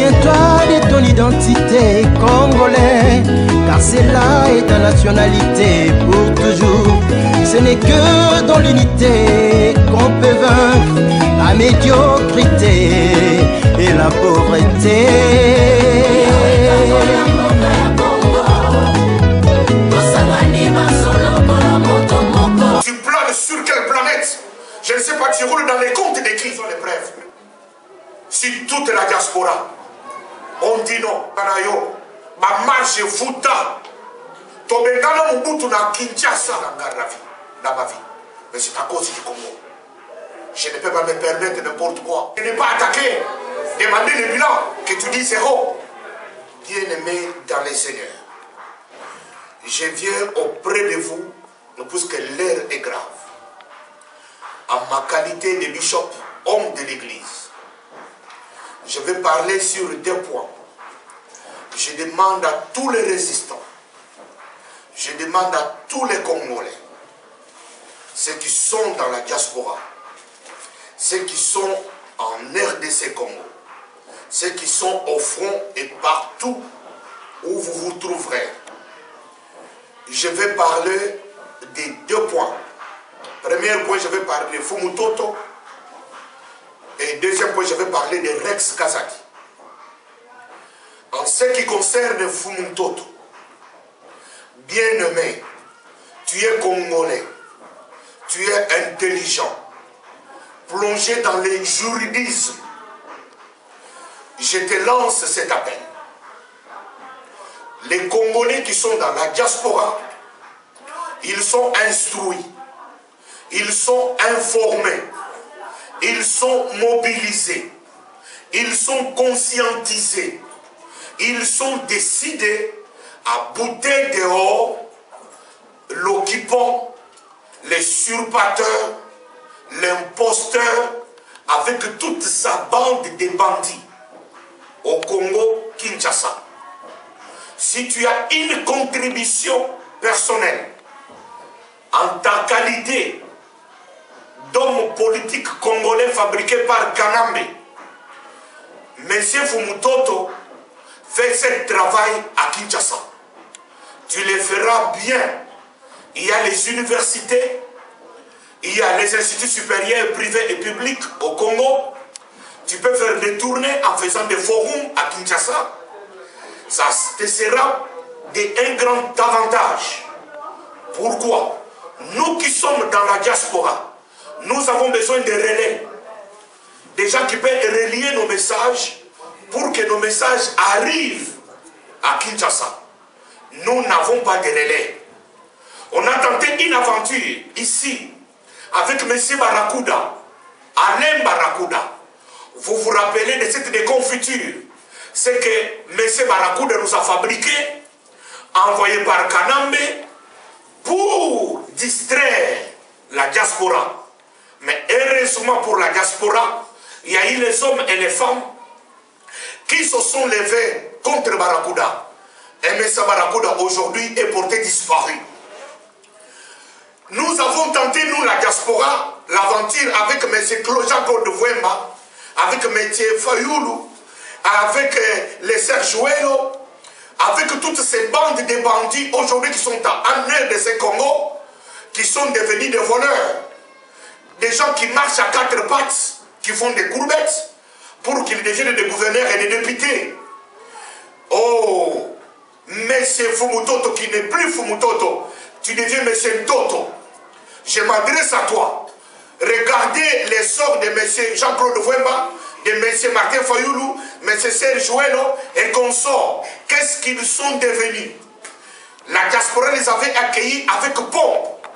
Souviens-toi de ton identité congolais, car celle-là est ta nationalité pour toujours. Ce n'est que dans l'unité qu'on peut vaincre la médiocrité et la pauvreté. Tu planes sur quelle planète? Je ne sais pas, tu roules dans les comptes d'écrits sur les preuves. Si toute la diaspora, on dit non, Kanayo, ma marche fouta, Tobengana Mobutu na Kinshasa dans ma vie. Mais c'est à cause du Congo. Je ne peux pas me permettre n'importe quoi. Je n'ai pas attaqué, demander le bilan, que tu dis zéro. Bien-aimé dans les seigneurs, je viens auprès de vous, puisque l'heure est grave. En ma qualité de bishop, homme de l'église, je vais parler sur 2 points. Je demande à tous les résistants, je demande à tous les Congolais, ceux qui sont dans la diaspora, ceux qui sont en RDC Congo, ceux qui sont au front et partout où vous vous trouverez. Je vais parler des 2 points. Premier point, je vais parler de Fumutoto. Et deuxième point, je vais parler de Rex Kazadi. En ce qui concerne Fumutoto, bien-aimé, tu es congolais, tu es intelligent, plongé dans les juridismes. Je te lance cet appel. Les Congolais qui sont dans la diaspora, ils sont instruits, ils sont informés, ils sont mobilisés, ils sont conscientisés, ils sont décidés à bouter dehors l'occupant, l'usurpateur, l'imposteur, avec toute sa bande de bandits au Congo, Kinshasa. Si tu as une contribution personnelle en ta qualité d'homme politique congolais fabriqué par Kanambe, M. Fumutoto fait ce travail à Kinshasa. Tu le feras bien. Il y a les universités, il y a les instituts supérieurs privés et publics au Congo. Tu peux faire des tournées en faisant des forums à Kinshasa. Ça te sera un grand avantage. Pourquoi? Nous qui sommes dans la diaspora, nous avons besoin de relais. Des gens qui peuvent relier nos messages pour que nos messages arrivent à Kinshasa. Nous n'avons pas de relais. On a tenté une aventure ici avec M. Barakouda, Alain Barakouda. Vous vous rappelez de cette déconfiture? C'est que M. Barakouda nous a fabriqué, envoyé par Kanambe, pour distraire la diaspora. Mais heureusement pour la diaspora, il y a eu les hommes et les femmes qui se sont levés contre Barakouda. Et M. Barakouda aujourd'hui est porté disparu. Nous avons tenté, nous, la diaspora, l'aventure avec M. Jean-Claude Vouemba, avec M. Fayoulou, avec les Serge Jouelo, avec toutes ces bandes de bandits aujourd'hui qui sont en RDC Congo, qui sont devenus des voleurs, des gens qui marchent à 4 pattes, qui font des courbettes pour qu'ils deviennent des gouverneurs et des députés. Oh, Monsieur Fumutoto qui n'est plus Fumutoto, tu deviens Monsieur Toto. Je m'adresse à toi. Regardez les sorts de M. Jean-Claude Vouemba, de M. Martin Fayoulou, M. Serge Jouelo et consorts. Qu'est-ce qu'ils sont devenus? La diaspora les avait accueillis avec pompe.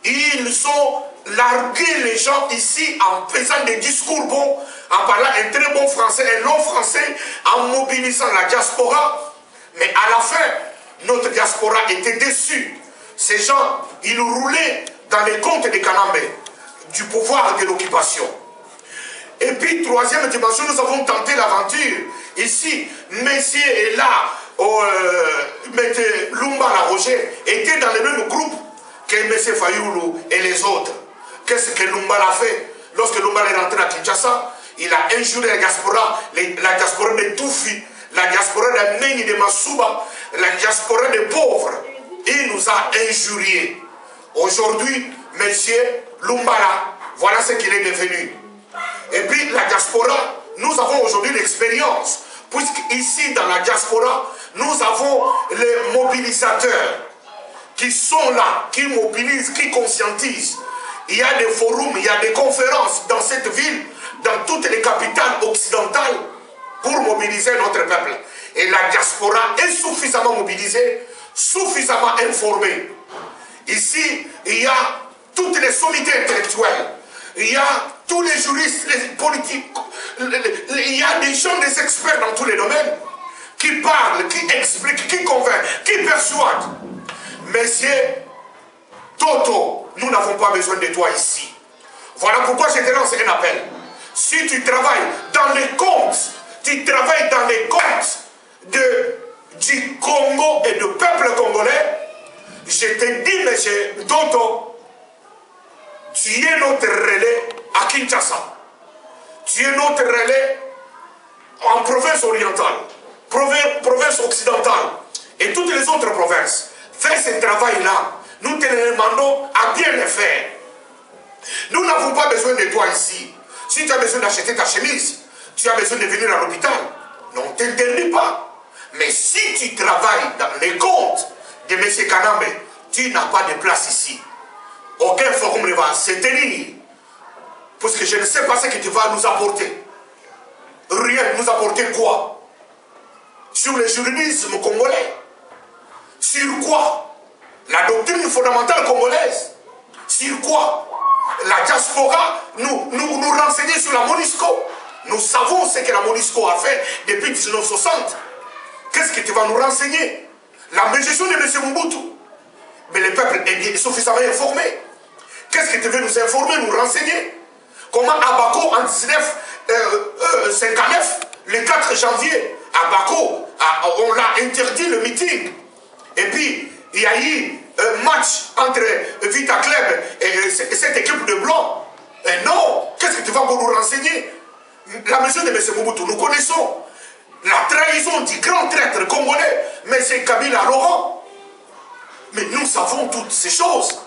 Ils ont largué les gens ici en faisant des discours bons, en parlant un très bon français, un long français, en mobilisant la diaspora. Mais à la fin, notre diaspora était déçue. Ces gens, ils roulaient dans les comptes de Kanambe, du pouvoir de l'occupation. Et puis, troisième dimension, nous avons tenté l'aventure. Ici, Messier est là, M. Lumba Roger était dans le même groupe que M. Fayoulou et les autres. Qu'est-ce que Lumba a fait? Lorsque Lumba est rentré à Kinshasa, il a injurié la diaspora de Toufi, la diaspora de Meni de Masuba, la diaspora des pauvres. Il nous a injuriés. Aujourd'hui, monsieur Lumbala, voilà ce qu'il est devenu. Et puis la diaspora, nous avons aujourd'hui l'expérience, puisqu'ici dans la diaspora, nous avons les mobilisateurs qui sont là, qui mobilisent, qui conscientisent. Il y a des forums, il y a des conférences dans cette ville, dans toutes les capitales occidentales, pour mobiliser notre peuple. Et la diaspora est suffisamment mobilisée, suffisamment informée. Ici, il y a toutes les sommités intellectuelles, il y a tous les juristes, les politiques, il y a des gens, des experts dans tous les domaines, qui parlent, qui expliquent, qui convainquent, qui persuadent. Messieurs Toto, nous n'avons pas besoin de toi ici. Voilà pourquoi je te lance un appel. Si tu travailles dans les comptes, tu travailles dans les comptes du Congo et du peuple congolais, je te dis, monsieur Toto, tu es notre relais à Kinshasa. Tu es notre relais en province orientale, province occidentale et toutes les autres provinces. Fais ce travail-là. Nous te le demandons à bien le faire. Nous n'avons pas besoin de toi ici. Si tu as besoin d'acheter ta chemise, tu as besoin de venir à l'hôpital. Non, on ne t'interdit pas. Mais si tu travailles dans les comptes de M. Kanambe, tu n'as pas de place ici. Aucun forum ne va se tenir. Parce que je ne sais pas ce que tu vas nous apporter. Rien, nous apporter quoi? Sur le juridisme congolais. Sur quoi? La doctrine fondamentale congolaise. Sur quoi? La diaspora nous renseignait sur la MONUSCO. Nous savons ce que la MONUSCO a fait depuis 1960. Qu'est-ce que tu vas nous renseigner? La gestion de M. Mobutu. Mais le peuple est suffisamment informé. Qu'est-ce que tu veux nous informer, nous renseigner? Comment à Bako en 1959, le 4 janvier, à Bako, on l'a interdit le meeting. Et puis, il y a eu un match entre Vita Club et cette équipe de Blancs. Et non, qu'est-ce que tu vas nous renseigner? La mesure de M. Mobutu, nous connaissons. La trahison du grand traître congolais, M. Kabila Laurent. Mais nous savons toutes ces choses.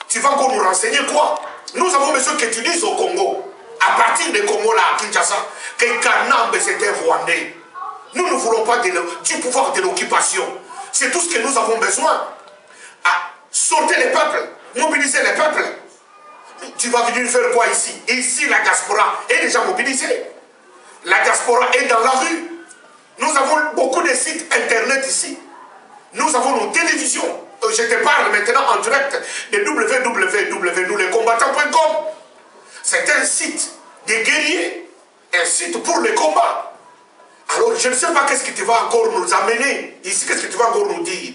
Tu vas encore nous renseigner quoi? Nous avons besoin que tu dises au Congo, à partir des Congo là, à Kinshasa, que Kanambe c'était Rwandais. Nous ne voulons pas du pouvoir de l'occupation. C'est tout ce que nous avons besoin. Sortir les peuples, mobiliser les peuples. Tu vas venir faire quoi ici? Ici, la diaspora est déjà mobilisée. La diaspora est dans la rue. Nous avons beaucoup de sites internet ici. Nous avons nos télévisions. Je te parle maintenant en direct de www.nouslecombattants.com. C'est un site des guerriers, un site pour le combat. Alors, je ne sais pas qu'est-ce que tu vas encore nous amener ici, qu'est-ce que tu vas encore nous dire.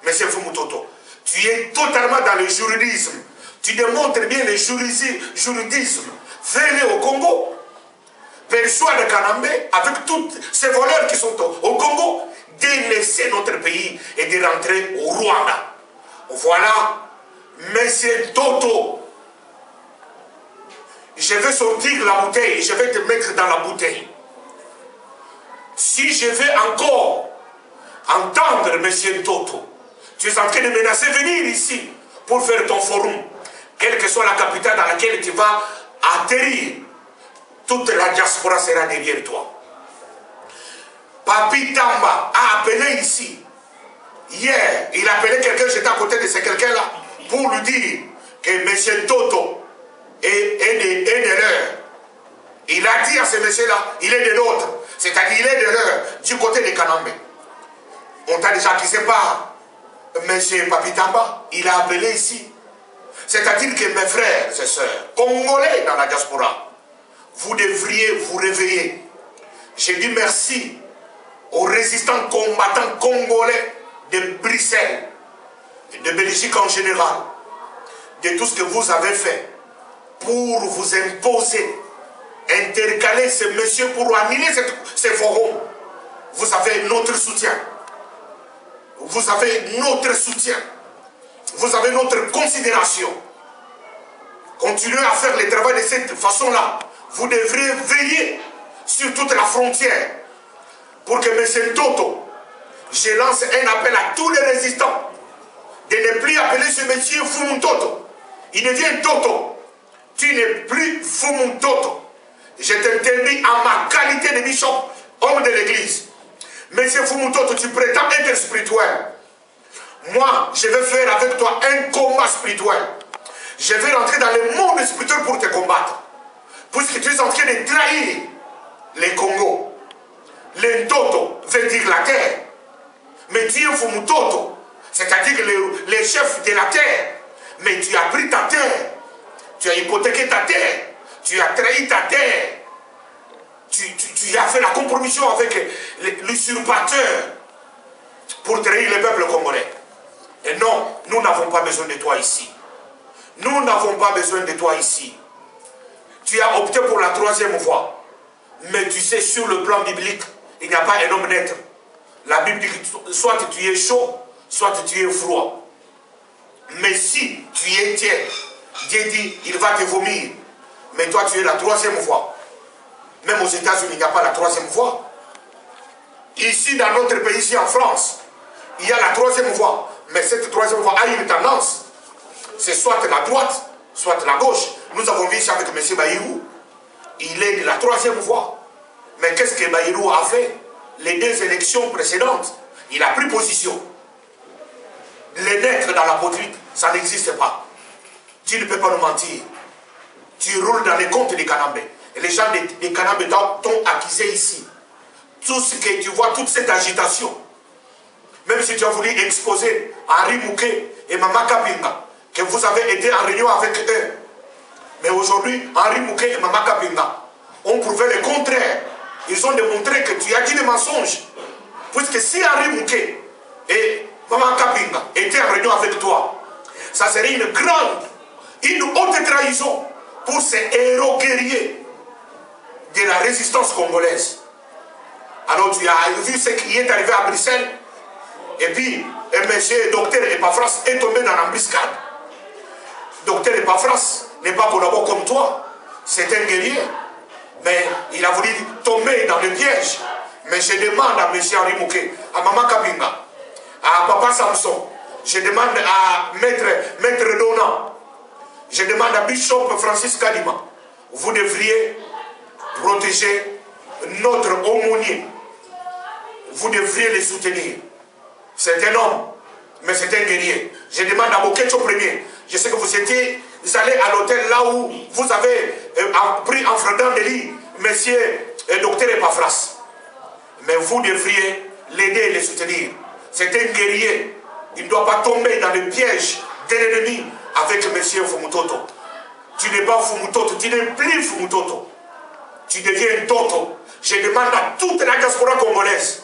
Monsieur Fumutoto, tu es totalement dans le juridisme. Tu démontres bien le juridisme. Fais-le au Congo. Persuade Kanambe, avec tous ces voleurs qui sont au Congo, de laisser notre pays et de rentrer au Rwanda. Voilà, Monsieur Toto. Je vais sortir la bouteille, je vais te mettre dans la bouteille. Si je vais encore entendre Monsieur Toto, tu es en train de menacer venir ici pour faire ton forum, quelle que soit la capitale dans laquelle tu vas atterrir, toute la diaspora sera derrière toi. Papi Tamba a appelé ici. Hier, il a appelé quelqu'un, j'étais à côté de ce quelqu'un-là, pour lui dire que M. Toto est de l'heure. Il a dit à ce monsieur-là, il est de l'autre. C'est-à-dire, il est de l'heure, du côté de Kanambe. On t'a déjà qui sait pas. M. Papi Tamba, il a appelé ici. C'est-à-dire que mes frères et sœurs, congolais dans la diaspora, vous devriez vous réveiller. J'ai dit merci aux résistants combattants congolais de Bruxelles, de Belgique en général, de tout ce que vous avez fait pour vous imposer, intercaler ces messieurs pour annuler ces forums. Vous avez notre soutien. Vous avez notre soutien. Vous avez notre considération. Continuez à faire le travail de cette façon-là. vous devriez veiller sur toute la frontière pour que M. Toto, je lance un appel à tous les résistants de ne plus appeler ce monsieur Fumu Toto. Il devient Toto. Tu n'es plus Fumu Toto. Je t'interdis en ma qualité de bishop, homme de l'église. Monsieur Fumu Toto, tu prétends être spirituel. Moi, je vais faire avec toi un combat spirituel. Je vais rentrer dans le monde spirituel pour te combattre. Puisque tu es en train de trahir les Congos. Le Toto veut dire la terre. Mais tu es Fumu Toto, c'est-à-dire les chefs de la terre. Mais tu as pris ta terre. Tu as hypothéqué ta terre. Tu as trahi ta terre. Tu as fait la compromission avec l'usurpateur pour trahir le peuple congolais. Et non, nous n'avons pas besoin de toi ici. Nous n'avons pas besoin de toi ici. Tu as opté pour la troisième voie. Mais tu sais, sur le plan biblique, il n'y a pas un homme net. La Bible dit que soit tu es chaud, soit tu es froid. Mais si tu es tiède, Dieu dit, il va te vomir. Mais toi, tu es la troisième voie. Même aux États-Unis, il n'y a pas la troisième voie. Ici, dans notre pays, ici en France, il y a la troisième voie. Mais cette troisième voie a une tendance. C'est soit la droite, soit la gauche. Nous avons vu ça avec M. Bayrou. Il est de la troisième voie. Mais qu'est-ce que Bayrou a fait? Les deux élections précédentes, il a pris position. Les lettres dans la politique, ça n'existe pas. Tu ne peux pas nous mentir. Tu roules dans les comptes des Kanambé. Et les gens des Kanambé t'ont accusé ici. Tout ce que tu vois, toute cette agitation, même si tu as voulu exposer Henri Mouké et Mama Kapinga, que vous avez été en réunion avec eux. Mais aujourd'hui, Henri Mouké et Mama Kapinga ont prouvé le contraire. Ils ont démontré que tu as dit des mensonges. Puisque si Henri Mouké et Mama Kapinga étaient en réunion avec toi, ça serait une haute trahison pour ces héros guerriers de la résistance congolaise. Alors tu as vu ce qui est arrivé à Bruxelles. Et puis, M. Docteur Epaphras est tombé dans l'embuscade. Docteur Epaphras n'est pas collabore comme toi. C'est un guerrier. Mais il a voulu tomber dans le piège. Mais je demande à M. Henri Mouké, à Mama Kapinga, à Papa Samson, je demande à Maître Dona, je demande à Bishop Francis Kadima, vous devriez protéger notre aumônier. Vous devriez les soutenir. C'est un homme, mais c'est un guerrier. Je demande à Bokecho Premier. Je sais que vous allez à l'hôtel là où vous avez pris en flagrant délit monsieur Docteur Epaphras. Mais vous devriez l'aider et les soutenir. C'est un guerrier. Il ne doit pas tomber dans le piège de l'ennemi avec monsieur Fumu Toto. Tu n'es pas Fumu Toto, tu n'es plus Fumu Toto. Tu deviens Toto. Je demande à toute la diaspora congolaise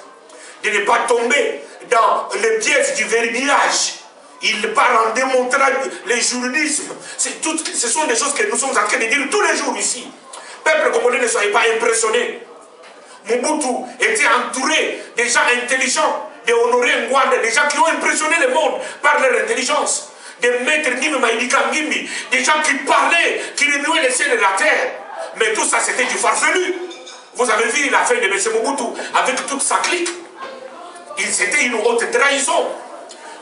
de ne pas tomber dans le piège du verbiage. Il part en démontrant le juridisme. Ce sont des choses que nous sommes en train de dire tous les jours ici. Peuple congolais, ne soyez pas impressionnés. Mobutu était entouré des gens intelligents, de Honoré Ngwanda, des gens qui ont impressionné le monde par leur intelligence. Des maîtres Nime Maïdika Ngimbi, des gens qui parlaient, qui renouaient les cieux de la terre. Mais tout ça, c'était du farfelu. Vous avez vu la fin de M. Mobutu avec toute sa clique. C'était une haute trahison.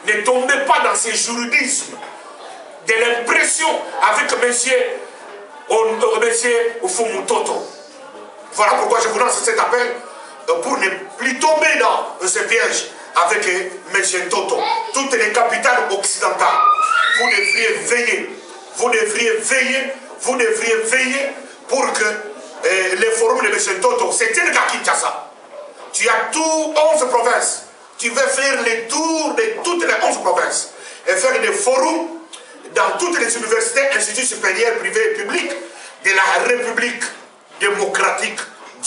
Ne tombez pas dans ces juridismes de l'impression avec M. Fumu Toto. Voilà pourquoi je vous lance cet appel pour ne plus tomber dans ce piège avec M. Toto. Toutes les capitales occidentales, vous devriez veiller. Vous devriez veiller. Vous devriez veiller pour que les forums de M. Toto, c'était le cas Kinshasa. Tu as tous 11 provinces. Tu veux faire les tours de toutes les 11 provinces et faire des forums dans toutes les universités, instituts supérieurs, privés et publics de la République démocratique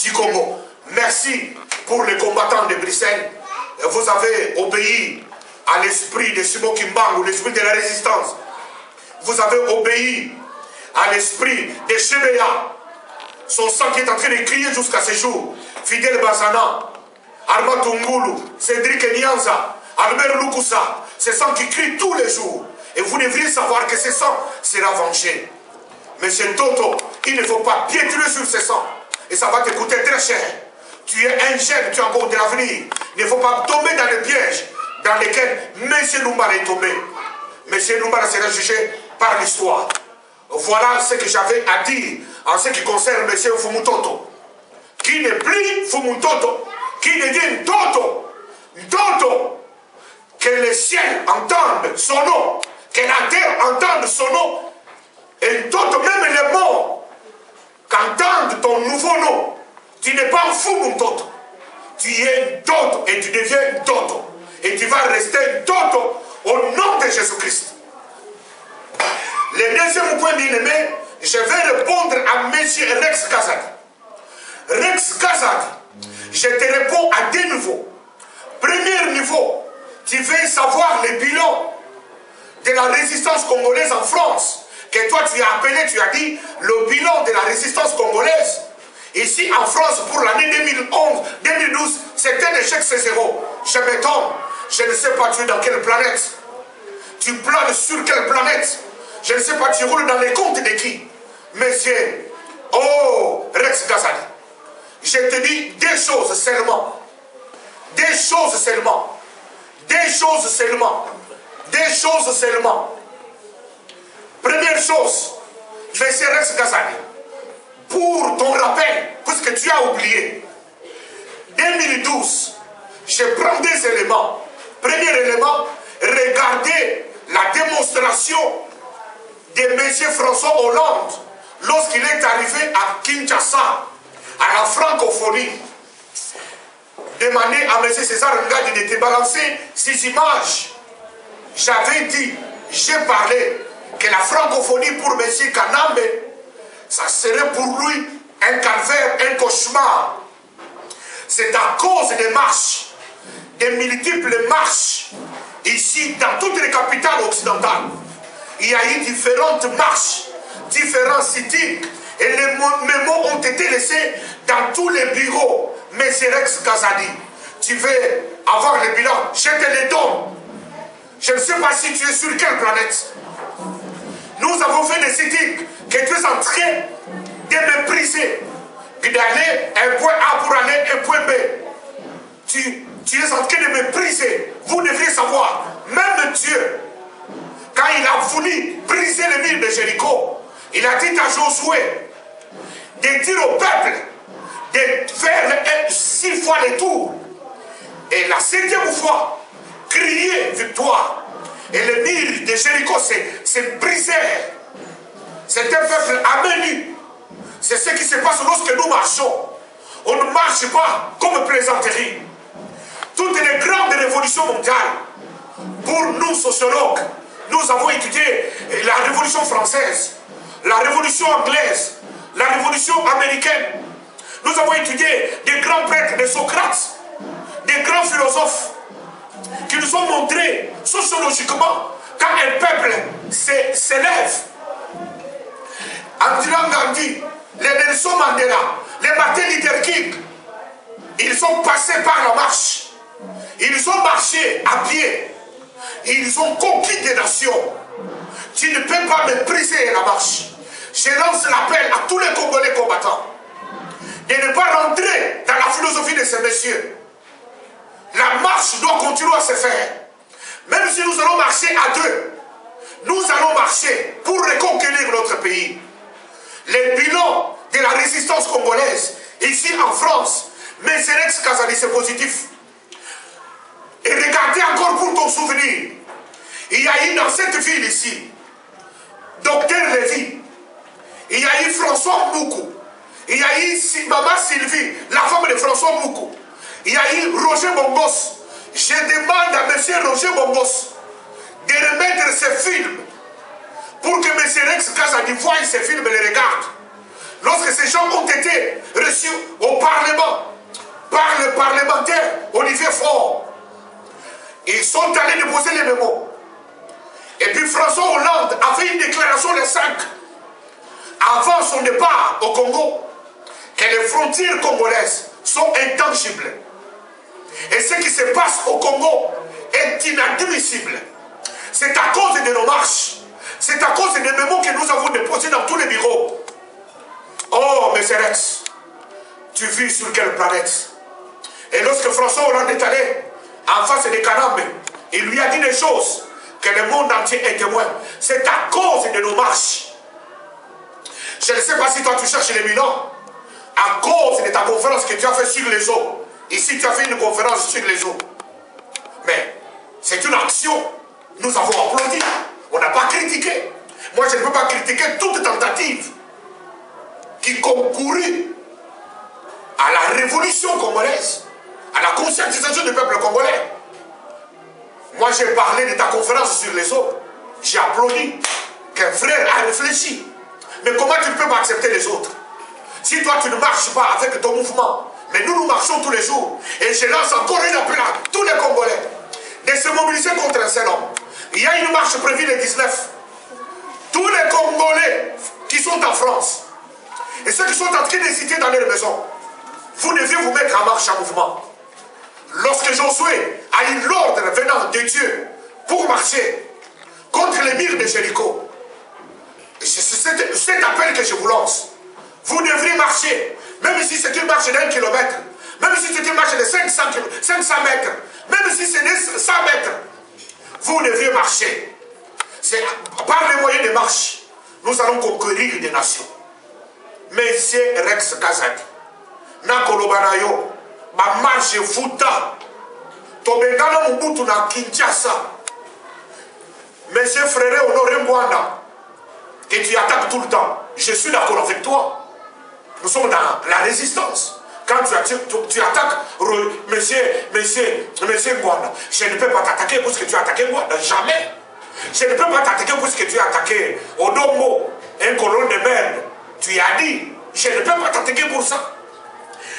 du Congo. Merci pour les combattants de Bruxelles. Vous avez obéi à l'esprit de Simon Kimbangu, l'esprit de la résistance. Vous avez obéi à l'esprit de Chebeya, son sang qui est en train de crier jusqu'à ce jour. Fidel Bazana, Arma Tungulu, Cédric Nyanza, Albert Lukusa, ce sang qui crie tous les jours. Et vous devriez savoir que ce sang sera vengé. Monsieur Toto, il ne faut pas piétiner sur ce sang. Et ça va te coûter très cher. Tu es un jeune, tu as encore de l'avenir. Il ne faut pas tomber dans le piège dans lequel M. Lumbala est tombé. M. Lumbala sera jugé par l'histoire. Voilà ce que j'avais à dire en ce qui concerne M. Fumutoto. Qui n'est plus Fumutoto, qui devient Toto. Toto. Que le ciel entende son nom, que la terre entende son nom, et Toto, même les morts, qu'entendent ton nouveau nom. Tu n'es pas un fou, mon Toto. Tu es Toto et tu deviens Toto. Et tu vas rester Toto au nom de Jésus-Christ. Le deuxième point, bien aimé, je vais répondre à M. Rex Kazadi. Rex Kazadi, je te réponds à deux niveaux. Premier niveau, tu veux savoir le bilan de la résistance congolaise en France, que toi tu as appelé, tu as dit, le bilan de la résistance congolaise, ici en France pour l'année 2011-2012, c'est un échec, c'est zéro. Je m'étonne, je ne sais pas tu es dans quelle planète, tu planes sur quelle planète, je ne sais pas tu roules dans les comptes de qui. Monsieur, oh, Rex Kazadi, je te dis deux choses seulement, deux choses seulement, deux choses seulement, deux choses seulement. Première chose, monsieur Rex Kazadi, pour ton rappel, puisque tu as oublié, 2012, je prends des éléments. Premier élément, regardez la démonstration de M. François Hollande lorsqu'il est arrivé à Kinshasa, à la francophonie. Demandez à M. César Ngadi de te balancer ces images. J'avais dit, j'ai parlé que la francophonie pour M. Kanambe, ça serait pour lui un calvaire, un cauchemar. C'est à cause des marches, des multiples marches, ici dans toutes les capitales occidentales. Il y a eu différentes marches, différents sites, et les mémos ont été laissés dans tous les bureaux. Mais c'est Rex Kazadi, tu veux avoir le bilan, je te le donne. Je ne sais pas si tu es sur quelle planète. Nous avons fait des critiques que tu es en train de mépriser, d'aller un point A pour aller un point B. Tu es en train de mépriser. Vous devriez savoir, même Dieu, quand il a voulu briser les murs de Jéricho, il a dit à Josué de dire au peuple de faire 6 fois le tour. Et la 7e fois, crier victoire. Et les murs de Jéricho se brisèrent. C'est un peuple aménu. C'est ce qui se passe lorsque nous marchons. On ne marche pas comme plaisanterie. Toutes les grandes révolutions mondiales, pour nous sociologues, nous avons étudié la révolution française, la révolution anglaise, la révolution américaine. Nous avons étudié des grands prêtres, des Socrates, des grands philosophes qui nous ont montré sociologiquement quand un peuple s'élève. Andira Gandhi, les Nelson Mandela, les Martin Luther King, ils sont passés par la marche. Ils ont marché à pied. Ils ont conquis des nations. Tu ne peux pas mépriser la marche. Je lance l'appel à tous les Congolais combattants de ne pas rentrer dans la philosophie de ces messieurs. La marche doit continuer à se faire. Même si nous allons marcher à deux, nous allons marcher pour reconquérir notre pays. Le bilan de la résistance congolaise, ici en France, mais c'est Rex Kazadi, c'est positif. Et regardez encore pour ton souvenir, il y a eu dans cette ville ici, Docteur Lévy, il y a eu François Moukou, il y a eu Maman Sylvie, la femme de François Moukou, il y a eu Roger Bongos. Je demande à M. Roger Bongos de remettre ce film pour que M. Rex Kazadi voie ces films et les regarde. Lorsque ces gens ont été reçus au Parlement par le parlementaire Olivier Faure, ils sont allés déposer les mémos. Et puis François Hollande a fait une déclaration le 5, avant son départ au Congo, que les frontières congolaises sont intangibles. Et ce qui se passe au Congo est inadmissible. C'est à cause de nos marches. C'est à cause des mémos que nous avons déposés dans tous les bureaux. Oh, mais c'est Rex, tu vis sur quelle planète? Et lorsque François Hollande est allé en face des Kanambe, il lui a dit des choses que le monde entier est témoin. C'est à cause de nos marches. Je ne sais pas si toi tu cherches les bilans. À cause de ta conférence que tu as fait sur les eaux. Ici tu as fait une conférence sur les eaux. Mais c'est une action. Nous avons applaudi. On n'a pas critiqué. Moi je ne peux pas critiquer toute tentative qui concourait à la révolution congolaise, à la conscientisation du peuple congolais. Moi j'ai parlé de ta conférence sur les eaux. J'ai applaudi qu'un frère a réfléchi. Mais comment tu peux pas accepter les autres? Si toi tu ne marches pas avec ton mouvement, mais nous marchons tous les jours. Et je lance encore un appel à tous les Congolais de se mobiliser contre un seul homme. Il y a une marche prévue le 19. Tous les Congolais qui sont en France et ceux qui sont en train d'hésiter dans leur maison, vous devez vous mettre en marche en mouvement. Lorsque Josué a eu l'ordre venant de Dieu pour marcher contre les murs de Jéricho, c'est cet appel que je vous lance. Vous devriez marcher, même si c'est une marche d'1 kilomètre, même si c'est une marche de 500 mètres, même si c'est de 100 mètres, vous devriez marcher. C'est par les moyens de marche, nous allons conquérir des nations. Monsieur Rex Kazadi, Nakolobanayo, ma marche Fouta, Tobengana Mobutu na Kinshasa, Monsieur Frère Honoré Mwanda, que tu attaques tout le temps. Je suis d'accord avec toi. Nous sommes dans la résistance. Quand tu attaques monsieur Mwanda, je ne peux pas t'attaquer parce que tu as attaqué Mwanda. Jamais. Je ne peux pas t'attaquer parce que tu as attaqué Odombo, un colon de merde. Tu as dit, je ne peux pas t'attaquer pour ça.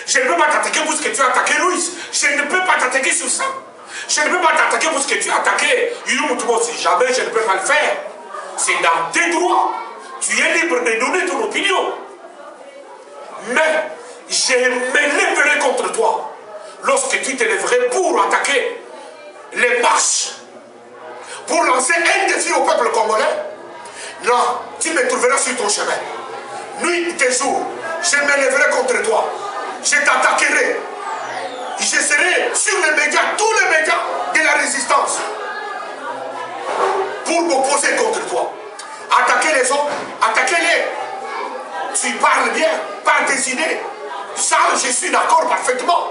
Je ne peux pas t'attaquer parce que tu as attaqué Louis. Je ne peux pas t'attaquer sur ça. Je ne peux pas t'attaquer parce que tu as attaqué Yumutumosi. Jamais je ne peux pas le faire. C'est dans tes droits. Tu es libre de donner ton opinion. Mais je me lèverai contre toi lorsque tu te lèverais pour attaquer les marches, pour lancer un défi au peuple congolais. Non, tu me trouveras sur ton chemin. Nuit et jour, je me lèverai contre toi. Je t'attaquerai. Je serai sur les médias, tous les médias de la résistance, pour m'opposer contre toi. Attaquer les hommes, attaquez-les. Tu parles bien, par des idées. Ça, je suis d'accord parfaitement.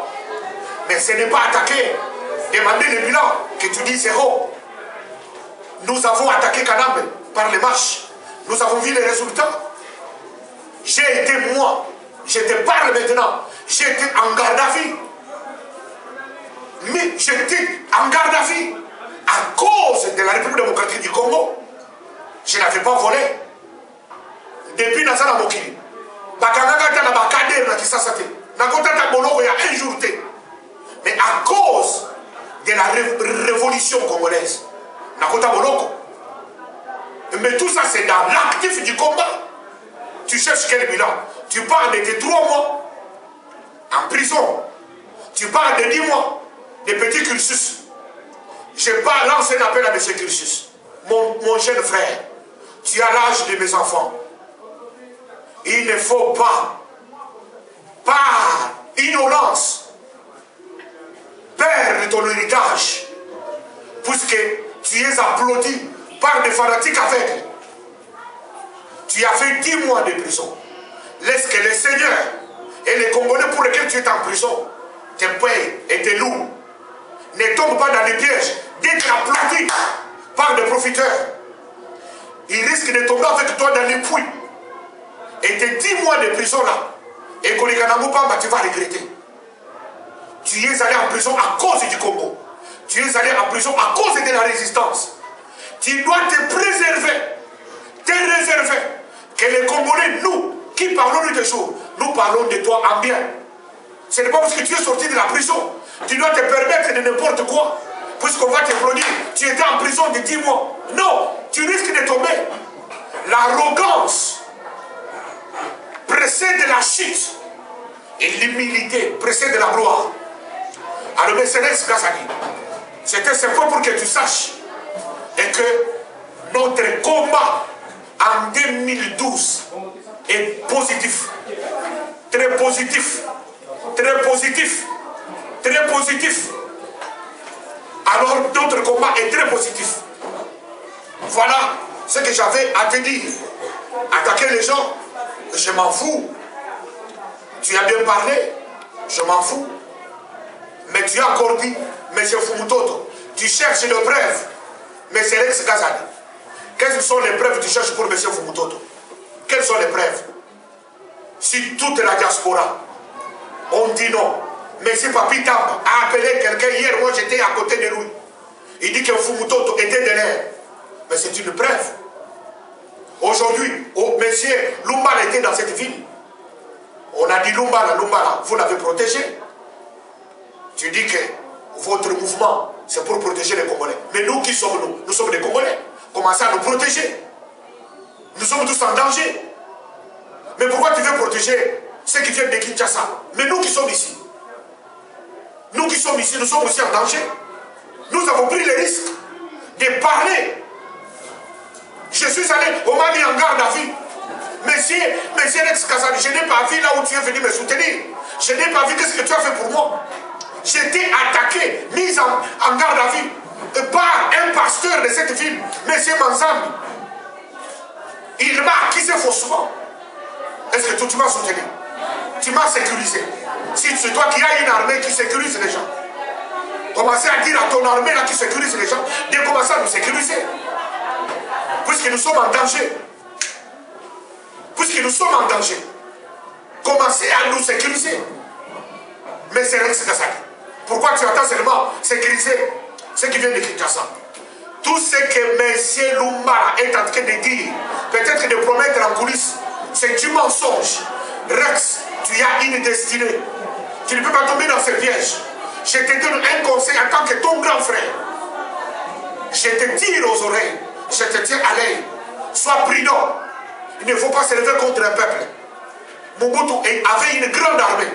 Mais ce n'est pas attaquer, demander le bilan, que tu dis zéro. Nous avons attaqué Kanambe par les marches. Nous avons vu les résultats. J'ai été moi, je te parle maintenant, j'étais en garde à vue. Mais j'étais en garde à vue à cause de la République démocratique du Congo. Je n'avais pas volé. Depuis Nazara Mokili, Bakangaka na Bakader na Kisasate, Nakotata Boloko il y a un jour. Mais à cause de la révolution congolaise, Nakota Boloko. Mais tout ça c'est dans l'actif du combat. Tu cherches quel bilan? Tu parles de tes 3 mois en prison. Tu parles de 10 mois de petits cursus. Je n'ai pas lancé un appel à M. Cursus. Mon jeune frère, tu as l'âge de mes enfants. Il ne faut pas, par ignorance, perdre ton héritage, puisque tu es applaudi par des fanatiques aveugles. Tu as fait 10 mois de prison. Laisse que les seigneurs et les Congolais pour lesquels tu es en prison te payent et te louent. Ne tombe pas dans les pièges d'être applaudi par des profiteurs. Ils risquent de tomber avec toi dans les puits. Et tes 10 mois de prison là, et Kolikanamupamba, tu vas regretter. Tu es allé en prison à cause du Congo. Tu es allé en prison à cause de la résistance. Tu dois te préserver, te réserver. Que les Congolais, nous, qui parlons de tes jours, nous parlons de toi en bien. Ce n'est pas parce que tu es sorti de la prison, tu dois te permettre de n'importe quoi, puisqu'on va t'applaudir. Tu étais en prison de 10 mois. Non, tu risques de tomber. L'arrogance précède la chute et l'humilité précède la gloire. Alors, Messieurs Kazadi, c'était simplement pour que tu saches et que notre combat en 2012 est positif. Très positif. Très positif. Très positif. Alors notre combat est très positif. Voilà ce que j'avais à te dire. Attaquer les gens, je m'en fous. Tu as bien parlé, je m'en fous. Mais tu as encore dit, M. Fumutoto, tu cherches des preuves. Mais c'est Rex Gazali. Quelles sont les preuves que tu cherches pour M. Fumutoto? Quelles sont les preuves? Si toute la diaspora, on dit non. M. Papi Tamba a appelé quelqu'un hier, moi j'étais à côté de lui. Il dit que Fumutoto était de l'air. Mais c'est une preuve. Aujourd'hui, M. Lumbala était dans cette ville. On a dit Lumbala, vous l'avez protégé. Tu dis que votre mouvement, c'est pour protéger les Congolais. Mais nous, qui sommes-nous? Nous sommes des Congolais. Commencez à nous protéger. Nous sommes tous en danger. Mais pourquoi tu veux protéger ceux qui viennent de Kinshasa? Mais nous qui sommes ici, nous qui sommes ici, nous sommes aussi en danger. Nous avons pris le risque de parler. Je suis allé, on m'a mis en garde à vue. Monsieur Rex Gazali, je n'ai pas vu là où tu es venu me soutenir. Je n'ai pas vu qu'est-ce que tu as fait pour moi. J'étais attaqué, mis en garde à vue par un pasteur de cette ville, M. Manzambi. Il m'a accusé faussement. Est-ce que tu m'as soutenu? Tu m'as sécurisé. Si c'est toi qui as une armée qui sécurise les gens, commencez à dire à ton armée là qui sécurise les gens, de commencer à nous sécuriser. Puisque nous sommes en danger. Puisque nous sommes en danger. Commencez à nous sécuriser. Mais c'est Rex Gazali. Pourquoi tu attends seulement sécuriser ceux qui viennent de Kinshasa? Tout ce que M. Lumbala est en train de dire, peut-être de promettre en coulisses, c'est du mensonge. Rex, tu as une destinée. Tu ne peux pas tomber dans ce piège. Je te donne un conseil en tant que ton grand frère. Je te tire aux oreilles. Je te tiens à l'œil. Sois prudent. Il ne faut pas se lever contre un peuple. Mobutu avait une grande armée.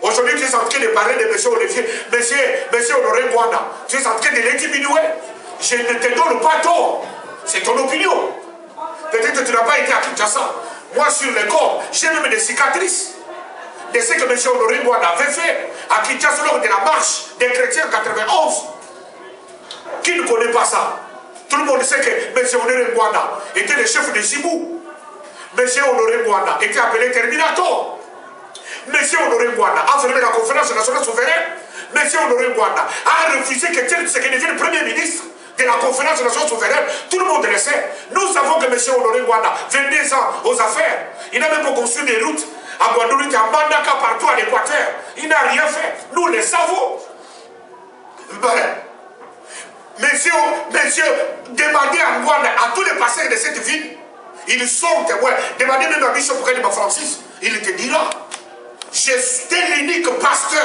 Aujourd'hui, tu es en train de parler de M. Olivier, M. Honoré Ngwanda. Tu es en train de les diminuer. Je ne te donne pas tort. C'est ton opinion. Peut-être que tu n'as pas été à Kinshasa. Moi, sur le corps, j'ai même des cicatrices de ce que M. Honoré Ngwanda avait fait à Kinshasa lors de la marche des chrétiens en 91. Qui ne connaît pas ça? Tout le monde sait que M. Honoré Ngwanda était le chef de Zibou. M. Honoré Ngwanda était appelé Terminator. M. Honoré Ngwanda a fermé la conférence nationale souveraine. M. Honoré Ngwanda a refusé que Tshisekedi devienne Premier ministre de la conférence nationale souveraine. Tout le monde le sait. Nous savons que M. Honoré Ngwanda, 22 ans aux affaires, il n'a même pas construit des routes à Guadeloupe, à Mbandaka, partout à l'Équateur. Il n'a rien fait. Nous le savons. Monsieur, demandez à Ngwanda, à tous les pasteurs de cette ville, ils sont témoins. Demandez même à Bishop Kadima Francis, il te dira. J'étais l'unique pasteur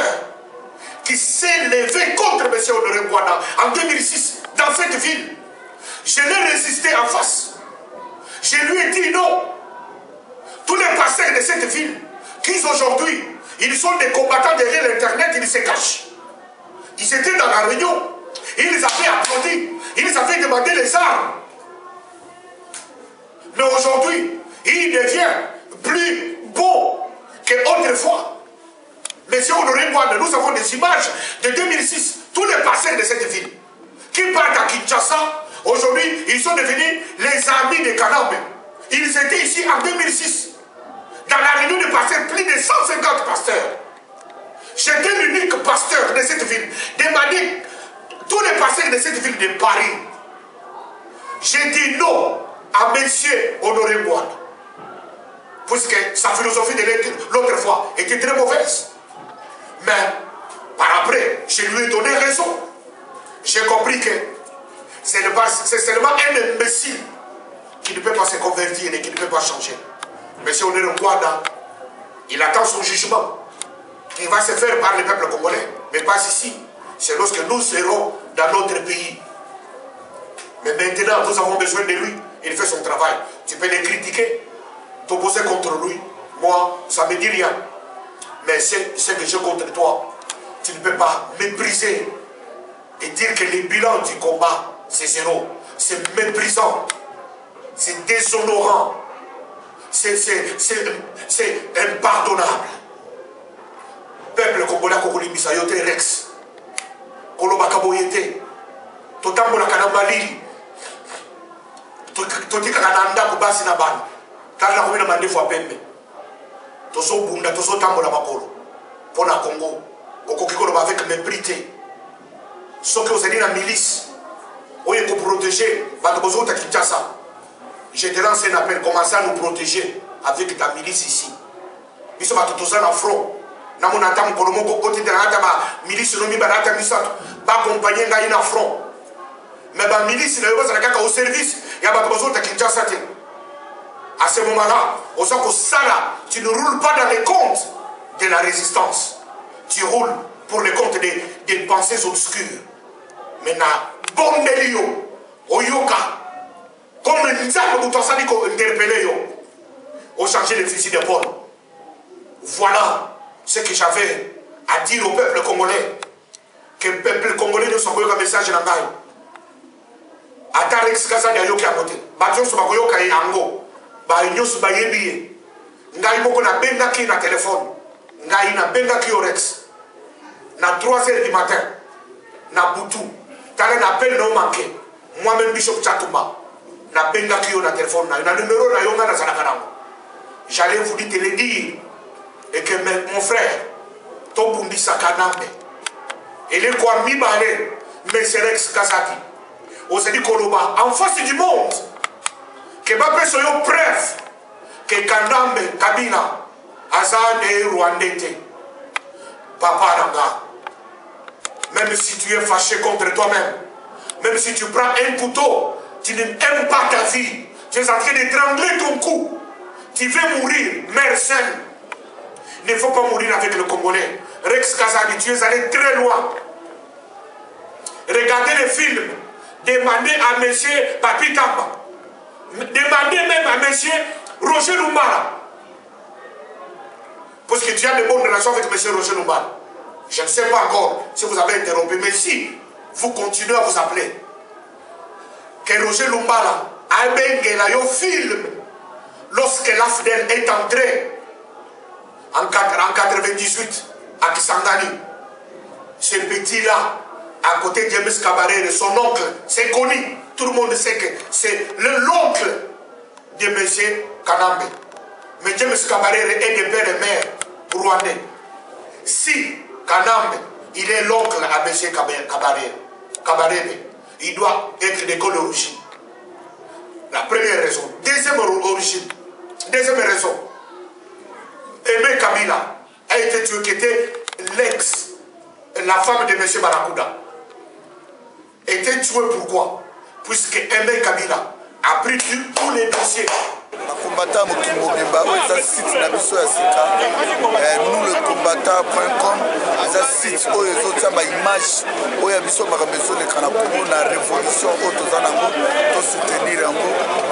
qui s'est levé contre M. Honoré Ngwanda en 2006 dans cette ville. Je l'ai résisté en face. Je lui ai dit non. Tous les pasteurs de cette ville, qui aujourd'hui, ils sont des combattants derrière l'internet, ils se cachent. Ils étaient dans la réunion. Ils avaient applaudi. Ils avaient demandé les armes. Mais aujourd'hui, il devient plus beau qu'autrefois. Monsieur Honoré Ngwanda, nous avons des images de 2006. Tous les pasteurs de cette ville qui partent à Kinshasa, aujourd'hui, ils sont devenus les amis de Kanambe. Ils étaient ici en 2006. Dans la réunion de pasteurs, plus de 150 pasteurs. J'étais l'unique pasteur de cette ville. Demandez tous les pasteurs de cette ville de Paris. J'ai dit non à M. Honoré Ngwanda. Puisque sa philosophie de l'autre fois était très mauvaise. Mais par après, je lui ai donné raison. J'ai compris que c'est seulement un imbécile qui ne peut pas se convertir et qui ne peut pas changer. M. Honoré Ngwanda, il attend son jugement. Il va se faire par le peuple congolais, mais pas ici. C'est lorsque nous serons dans notre pays. Mais maintenant, nous avons besoin de lui. Il fait son travail. Tu peux le critiquer, t'opposer contre lui. Moi, ça ne me dit rien. Mais c'est ce que j'ai contre toi. Tu ne peux pas mépriser et dire que le bilan du combat, c'est zéro. c'est méprisant, c'est déshonorant, c'est impardonnable. Peuple congolais kokolimbisa yo te Rex kolobaka boye te totambolaka na malili totikaka na ndako basi na bana tala komina mandefu ya pembe tozobunda tozotambola makolo mpo na Congo okoki koloba avec mépris te soki ozali na milice oyo ekoprotéger bato bozouta Kinshasa. Je te lance un appel, commencez à nous protéger avec ta milice ici. Biso bato toza na front na monata mokolo moko koti de na ba milice no mi barata misato ba accompagner ngai na front. Mais ba milice na yo bazala kaka au service ya bato bozouta Kinshasa te. À ce moment-là, on sait que ça là, tu ne roules pas dans les comptes de la résistance. Tu roules pour les comptes des pensées obscures. Maintenant, bon délio, oyoka, comme Nzambe Boutonsani ko interpellé yo, au changer le fusil d'épaule. Voilà ce que j'avais à dire au peuple congolais. Que le peuple congolais ne soit pas un message dans la Ata Rex Kaza ya yoki amote. Bajon so bakoyoka yango. Ba nyosu ba yebiye. Ngai moko na bengaki na téléphone. Ngai na bengaki au Rex. Na 3h du matin. Na butu. Tala na appel no manqué. Moi-même Bishop Chatumba. Na bengaki na téléphone na numéro na yonga na Zanakanango. J'allais vous dire te le dire. Et que mon frère, Tobundi Sakanambe, il est quoi mi balé, mais c'est Rex Kazati. Osedi Koloba, en face du monde, que Mbappé soit une preuve que Kanambe, Kabila, Azane Rwandete, Papa Nanga, même si tu es fâché contre toi-même, même si tu prends un couteau, tu n'aimes pas ta vie, tu es en train d'étrangler ton cou, tu veux mourir, mère saine. Il ne faut pas mourir avec le Congolais. Rex Kazadi, tu es allé très loin. Regardez les films. Demandez à M. Papi Tamba. Demandez même à M. Roger Lumbala. Parce que tu as de bonnes relations avec M. Roger Lumbala. Je ne sais pas encore si vous avez interrompu, mais si vous continuez à vous appeler, que Roger Lumbala a un film lorsque l'AFDEL est entré en 98 à Kisangani. Ce petit-là, à côté de James Kabaré, son oncle, c'est connu. Tout le monde sait que c'est l'oncle de M. Kanambe. Mais James Kabaré est de père et mère rwandais. Si Kanambe, il est l'oncle à M. Kabaré, il doit être d'école d'origine. La première raison. Deuxième raison. Aimé Kabila a été tué, qui était la femme de M. Barakuda. Était tué pourquoi? Puisque Aimé Kabila a pris tous les dossiers. Combattant Mokimobimba, c'est un site d'Abisso Yasika. Nous, le combattant.com, c'est un site où ils ont une image où il y a Abisso Marabeso, le Kanakomo, la révolution, Otozanango, pour soutenir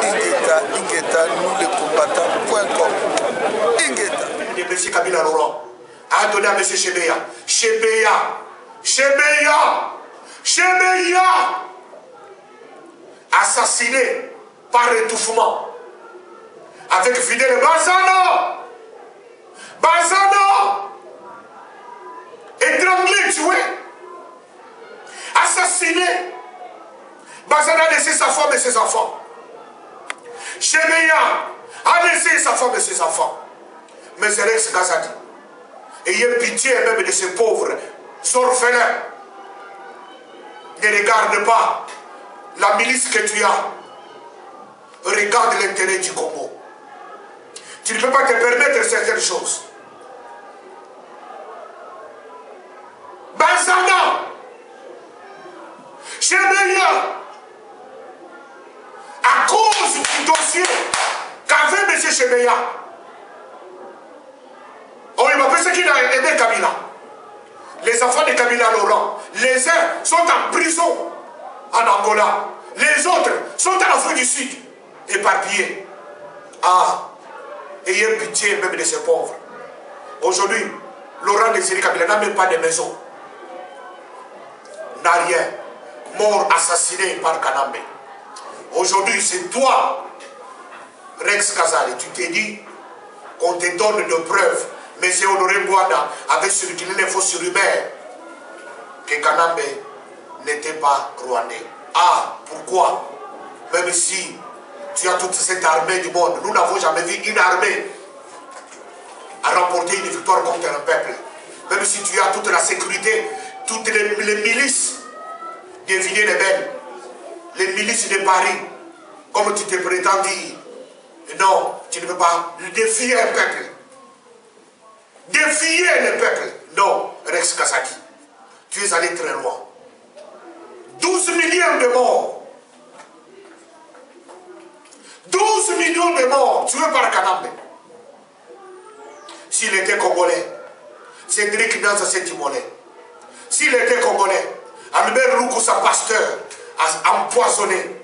Ingeta, nous, le combattant.com. Ingeta. M. Kabila Laurent a donné à M. Chebeya. Chebeya assassiné par étouffement avec Fidel Bazano étranglé, tué, assassiné. Bazano a laissé sa femme et ses enfants. Chebeya a laissé sa femme et ses enfants. Mais c'est Rex Kazadi. Ayez pitié même de ces pauvres orphelins. Ne regarde pas la milice que tu as. Regarde l'intérêt du Congo. Tu ne peux pas te permettre certaines choses. Bazana, Chebeya, à cause du dossier qu'avait M. Chebeya, on m'a pensé qu'il a aidé Kabila. Les enfants de Kabila Laurent, les uns sont en prison en Angola, les autres sont en Afrique du Sud, éparpillés. Ah, ayez pitié même de ces pauvres. Aujourd'hui, Laurent Désiré Kabila n'a même pas de maison, n'a rien, mort, assassiné par Kanambe. Aujourd'hui, c'est toi, Rex Kazali, tu t'es dit qu'on te donne de preuves. Mais c'est Honoré Bouada avait circulé les fausses rumeurs que Kanambe n'était pas rwandais. Ah, pourquoi? Même si tu as toute cette armée du monde, nous n'avons jamais vu une armée à remporter une victoire contre un peuple. Même si tu as toute la sécurité, toutes les milices de Villiers-les-Belles, les milices de Paris, comme tu te prétends dire, non, tu ne peux pas défier un peuple. Défier le peuple. Non, Rex Kazadi, tu es allé très loin. 12 millions de morts. 12 millions de morts tués par Kanambe. S'il était congolais, Cédric Danza s'est immolé. S'il était congolais, Albert Lukusa Pasteur a empoisonné.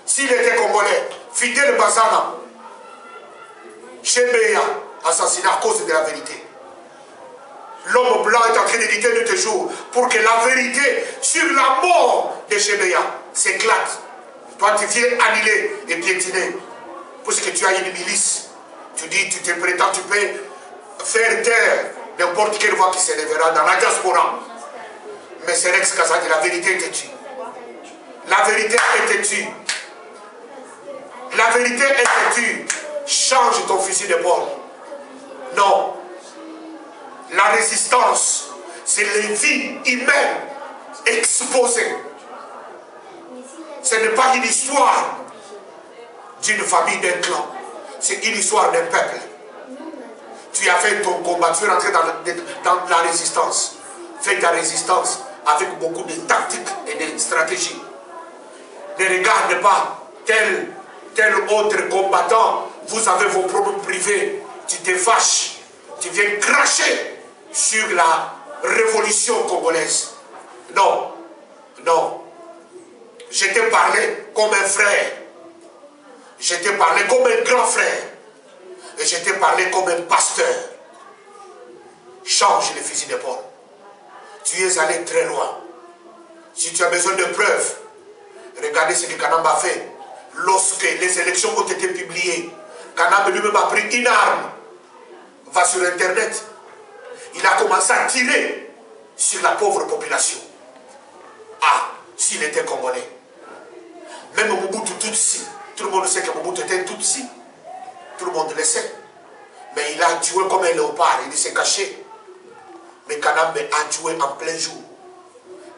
S'il était congolais, Fidel Bazana, Chebeya, assassiné à cause de la vérité. L'homme blanc est en train d'éditer de tes jours pour que la vérité sur la mort de Chebeya s'éclate. Toi, tu viens annuler et piétiner. Parce que tu as une milice. Tu dis, tu te prétends, tu peux faire taire n'importe quelle voix qui s'élèvera dans la diaspora. Mais c'est Rex Kazadi, la vérité était tue. La vérité était tue. La vérité était tue. Change ton fusil d'épaule. Non. La résistance, c'est les vies humaines exposées. Ce n'est pas une histoire d'une famille, d'un clan. C'est une histoire d'un peuple. Tu as fait ton combat, tu es rentré dans la résistance. Fais ta résistance avec beaucoup de tactiques et de stratégies. Ne regarde pas tel autre combattant. Vous avez vos problèmes privés. Tu te fâches. Tu viens cracher sur la révolution congolaise. Non. Non. Je t'ai parlé comme un frère. Je t'ai parlé comme un grand frère. Et je t'ai parlé comme un pasteur. Change le fusil d'épaule. Tu es allé très loin. Si tu as besoin de preuves, regardez ce que Kanambe a fait. Lorsque les élections ont été publiées, Kanambe lui-même a pris une arme. Va sur Internet. Il a commencé à tirer sur la pauvre population. Ah, s'il était congolais. Même Mobutu Tutsi, tout le monde sait que Mobutu était Tutsi. Tout le monde le sait. Mais il a tué comme un léopard, il s'est caché. Mais Kanambe a tué en plein jour.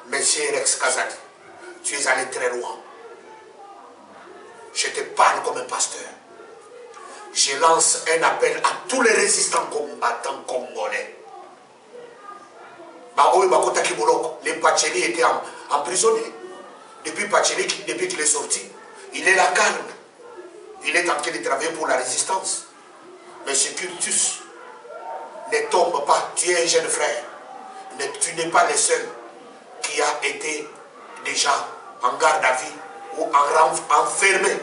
Monsieur Rex Kazadi, tu es allé très loin. Je te parle comme un pasteur. Je lance un appel à tous les résistants combattants congolais. Les Pacheli étaient emprisonnés. Depuis Pacheli, depuis qu'il est sorti, il est la calme. Il est en train de travailler pour la résistance. Mais ce cultus ne tombe pas. Tu es un jeune frère. Tu n'es pas le seul qui a été déjà en garde à vue ou enfermé.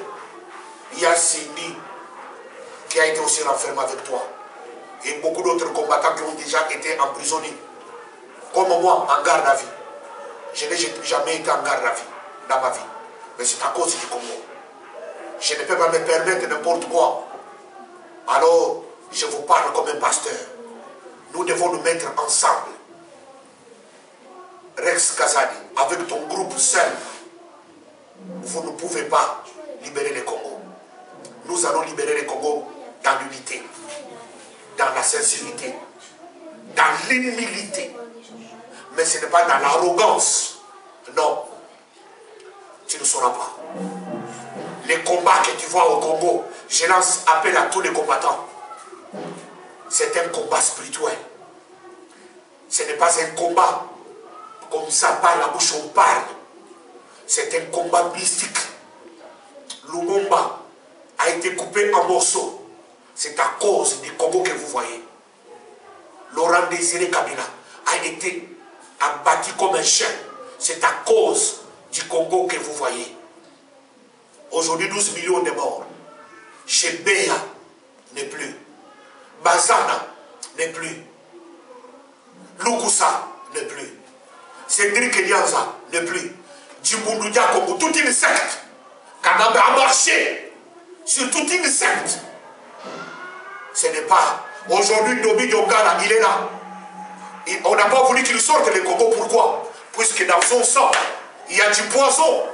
Il y a Cindy qui a été aussi renfermé avec toi. Et beaucoup d'autres combattants qui ont déjà été emprisonnés. Comme moi, en garde à vue. Je n'ai jamais été en garde à vue dans ma vie. Mais c'est à cause du Congo. Je ne peux pas me permettre n'importe quoi. Alors, je vous parle comme un pasteur. Nous devons nous mettre ensemble. Rex Kazadi, avec ton groupe seul, vous ne pouvez pas libérer le Congo. Nous allons libérer le Congo dans l'unité, dans la sincérité, dans l'humilité. Mais ce n'est pas dans l'arrogance. Non, tu ne sauras pas. Les combats que tu vois au Congo, je lance appel à tous les combattants. C'est un combat spirituel. Ce n'est pas un combat comme ça par la bouche on parle. C'est un combat mystique. Lumumba a été coupé en morceaux. C'est à cause du Congo que vous voyez. Laurent Désiré Kabila a été abattu comme un chien. C'est à cause du Congo que vous voyez. Aujourd'hui, 12 millions de morts. Chebeya n'est plus. Bazana n'est plus. Lukusa n'est plus. Cédric Nyanza n'est plus. Djimbundu Diakongo, toute une secte. Kanambe a marché sur toute une secte. Ce n'est pas. Aujourd'hui, Dobi Dongala, il est là. On n'a pas voulu qu'il sorte le Congo. Pourquoi? Puisque dans son sang, il y a du poison.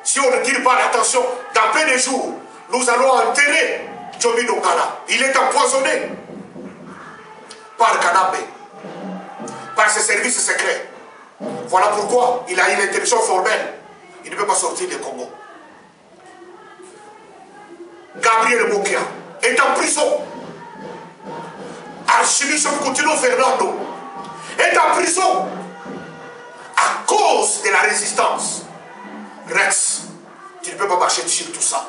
Si on ne tire pas l'attention, dans peu de jours, nous allons enterrer Dobi Dongala. Il est empoisonné par Kanambe, par ses services secrets. Voilà pourquoi il a une interdiction formelle. Il ne peut pas sortir du Congo. Gabriel Mokia est en prison. Archibishop Coutinho Fernando est en prison à cause de la résistance. Rex, tu ne peux pas marcher sur tout ça.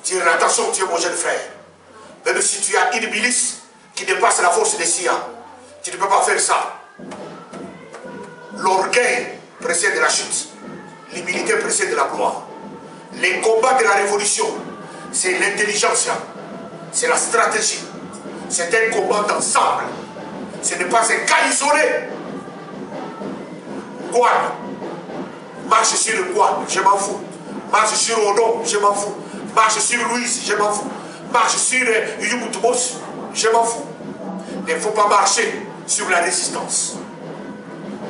Tire attention, tu es mon jeune frère. Même si tu as une milice qui dépasse la force des SIA, tu ne peux pas faire ça. L'orgueil précède la chute. L'humilité précède la gloire. Les combats de la révolution, c'est l'intelligence, c'est la stratégie. C'est un combat d'ensemble. Ce n'est pas un cas isolé. Guan, marche sur le Guan, je m'en fous. Marche sur Odon, je m'en fous. Marche sur Louise, je m'en fous. Marche sur Yumutumos, je m'en fous. Il ne faut pas marcher sur la résistance.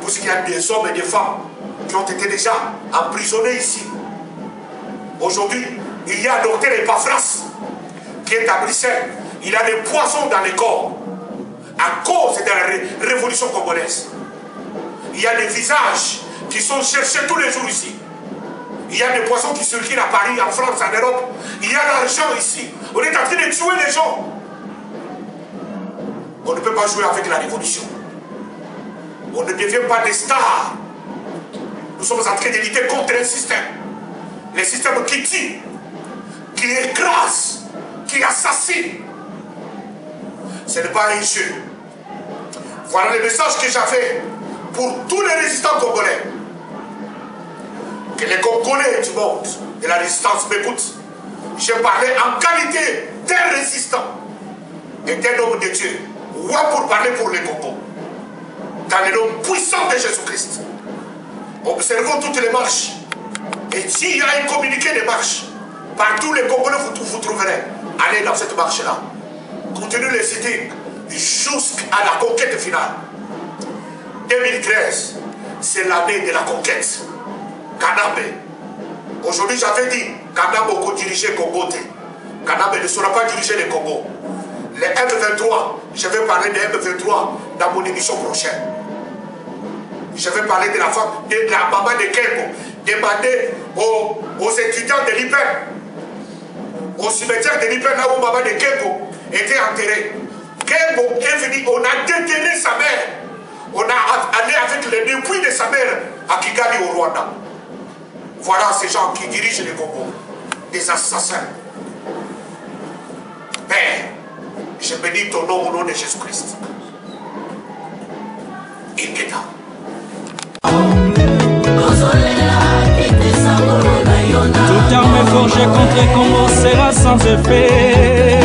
Parce qu'il y a des hommes et des femmes qui ont été déjà emprisonnés ici. Aujourd'hui, il y a un docteur Epaphras qui est à Bruxelles. Il a des poisons dans les corps à cause de la révolution congolaise. Il y a des visages qui sont cherchés tous les jours ici. Il y a des poissons qui circulent à Paris, en France, en Europe. Il y a l'argent ici. On est en train de tuer les gens. On ne peut pas jouer avec la révolution. On ne devient pas des stars. Nous sommes en train de lutter contre un système. Le système qui tue, qui écrase, qui assassine. Ce n'est pas un jeu. Voilà le message que j'avais pour tous les résistants congolais. Que les Congolais du monde de la résistance m'écoutent. Je parlais en qualité d'un résistant et d'un homme de Dieu. Ouais, pour parler pour les Congo. Dans le nom puissant de Jésus-Christ. Observons toutes les marches. Et s'il y a un communiqué de marche, partout les Congolais vous trouverez. Allez dans cette marche-là. Continuez les cités jusqu'à la conquête finale. 2013, c'est l'année de la conquête. Kanambe. Aujourd'hui, j'avais dit, Kanambe peut diriger Congo. Kanambe ne saura pas diriger le Congo. Les M23, je vais parler des M23 dans mon émission prochaine. Je vais parler de la femme, de la maman de Kengo. Demander aux étudiants de l'IPEN, au cimetière de l'IPEN, là où maman de Kengo était enterrée. Kengo est venu, on a détenu sa mère. On a allé avec les dépouilles de sa mère à Kigali au Rwanda. Voilà ces gens qui dirigent le Congo. Des assassins. Père, je bénis ton nom au nom de Jésus-Christ. Ingeta. Toute arme forgée contre Congo sera sans effet.